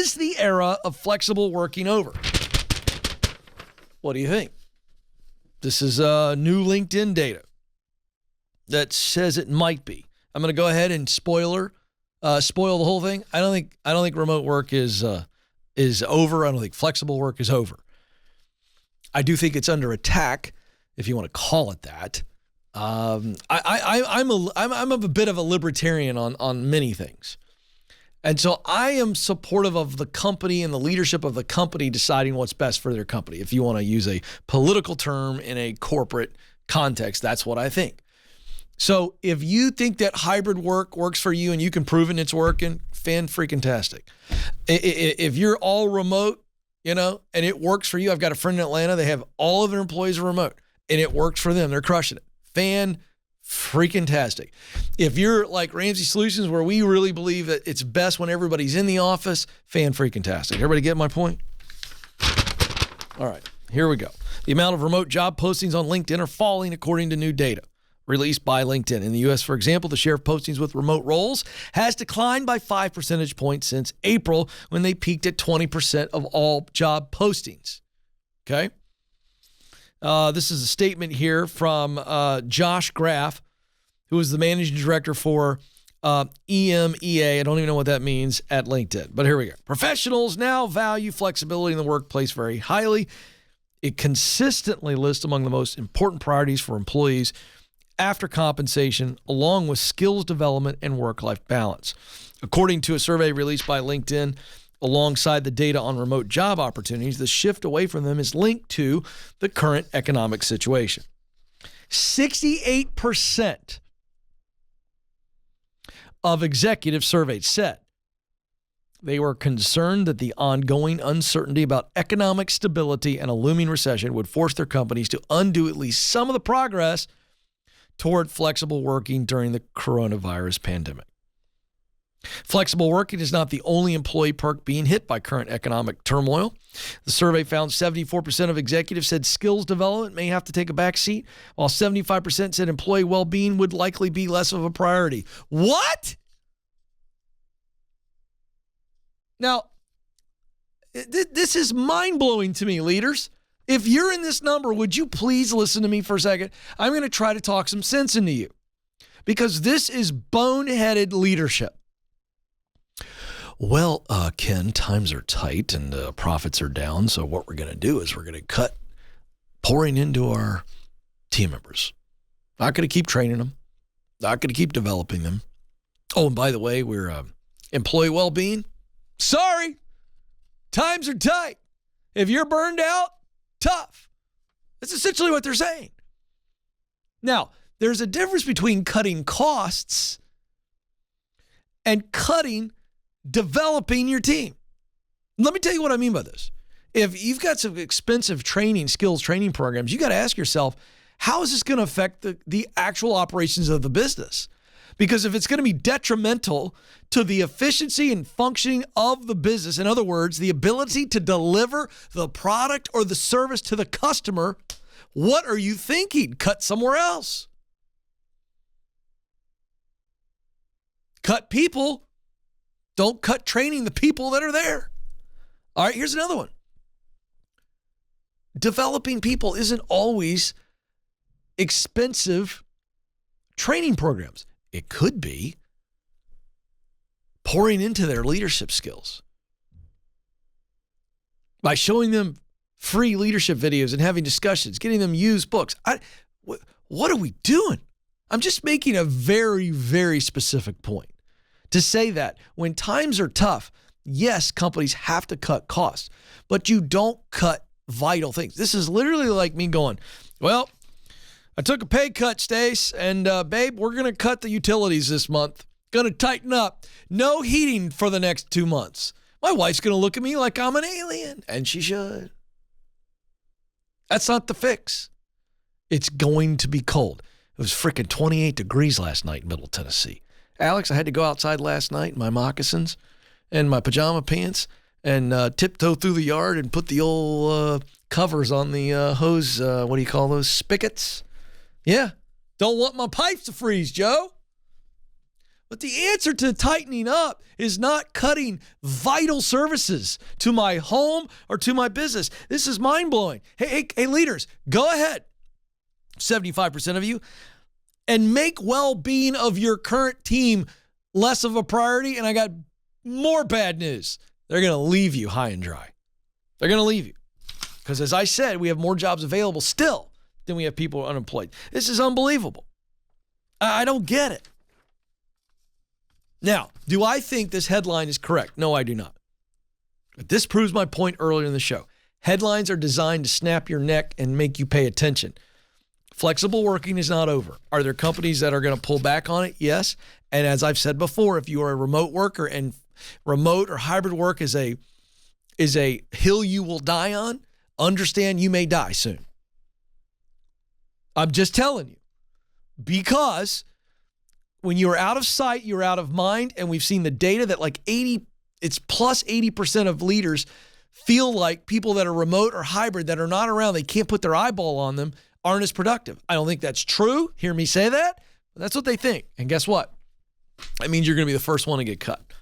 Is the era of flexible working over? What do you think? This is new LinkedIn data that says it might be. I'm going to go ahead and spoil the whole thing. I don't think remote work is over. I don't think flexible work is over. I do think it's under attack, if you want to call it that. I'm a bit of a libertarian on many things. And so I am supportive of the company and the leadership of the company deciding what's best for their company. If you want to use a political term in a corporate context, that's what I think. So if you think that hybrid work works for you and you can prove it and it's working, fan-freaking-tastic. If you're all remote, and it works for you. I've got a friend in Atlanta. They have all of their employees are remote, and it works for them. They're crushing it. Fan-freaking-tastic. If you're like Ramsey Solutions, where we really believe that it's best when everybody's in the office, fan-freaking-tastic. Everybody get my point? All right, here we go. The amount of remote job postings on LinkedIn are falling according to new data released by LinkedIn. In the U.S., for example, the share of postings with remote roles has declined by 5 percentage points since April, when they peaked at 20% of all job postings. Okay? This is a statement here from Josh Graff, who is the managing director for EMEA. I don't even know what that means at LinkedIn, but here we go. Professionals now value flexibility in the workplace very highly. It consistently lists among the most important priorities for employees after compensation, along with skills development and work-life balance. According to a survey released by LinkedIn, alongside the data on remote job opportunities, the shift away from them is linked to the current economic situation. 68% of executives surveyed said they were concerned that the ongoing uncertainty about economic stability and a looming recession would force their companies to undo at least some of the progress toward flexible working during the coronavirus pandemic. Flexible working is not the only employee perk being hit by current economic turmoil. The survey found 74% of executives said skills development may have to take a back seat, while 75% said employee well-being would likely be less of a priority. What? Now, this is mind-blowing to me, leaders. If you're in this number, would you please listen to me for a second? I'm going to try to talk some sense into you, because this is boneheaded leadership. Well, Ken, times are tight and profits are down, so what we're going to do is we're going to cut pouring into our team members. Not going to keep training them. Not going to keep developing them. Oh, and by the way, we're employee well-being. Sorry, times are tight. If you're burned out, tough. That's essentially what they're saying. Now, there's a difference between cutting costs and cutting developing your team. Let me tell you what I mean by this. If you've got some expensive skills training programs, you got to ask yourself, how is this going to affect the actual operations of the business? Because if it's going to be detrimental to the efficiency and functioning of the business, in other words, the ability to deliver the product or the service to the customer, what are you thinking? Cut somewhere else. Cut people. Don't cut training the people that are there. All right, here's another one. Developing people isn't always expensive training programs. It could be pouring into their leadership skills by showing them free leadership videos and having discussions, getting them used books. What are we doing? I'm just making a very, very specific point to say that when times are tough, yes, companies have to cut costs, but you don't cut vital things. This is literally like me going, well, I took a pay cut, Stace, and babe, we're going to cut the utilities this month. Going to tighten up. No heating for the next 2 months. My wife's going to look at me like I'm an alien, and she should. That's not the fix. It's going to be cold. It was freaking 28 degrees last night in Middle Tennessee. Alex, I had to go outside last night in my moccasins and my pajama pants and tiptoe through the yard and put the old covers on the hose, what do you call those, spigots? Yeah. Don't want my pipes to freeze, Joe. But the answer to tightening up is not cutting vital services to my home or to my business. This is mind-blowing. Hey, leaders, go ahead, 75% of you, and make well-being of your current team less of a priority. And I got more bad news. They're going to leave you high and dry. They're going to leave you. Because as I said, we have more jobs available still than we have people unemployed. This is unbelievable. I don't get it. Now, do I think this headline is correct? No, I do not. But this proves my point earlier in the show. Headlines are designed to snap your neck and make you pay attention. Flexible working is not over. Are there companies that are going to pull back on it? Yes. And as I've said before, if you are a remote worker and remote or hybrid work is a hill you will die on, understand you may die soon. I'm just telling you. Because when you're out of sight, you're out of mind. And we've seen the data that it's plus 80% of leaders feel like people that are remote or hybrid that are not around, they can't put their eyeball on them, aren't as productive. I don't think that's true. Hear me say that. But that's what they think. And guess what? That means you're going to be the first one to get cut.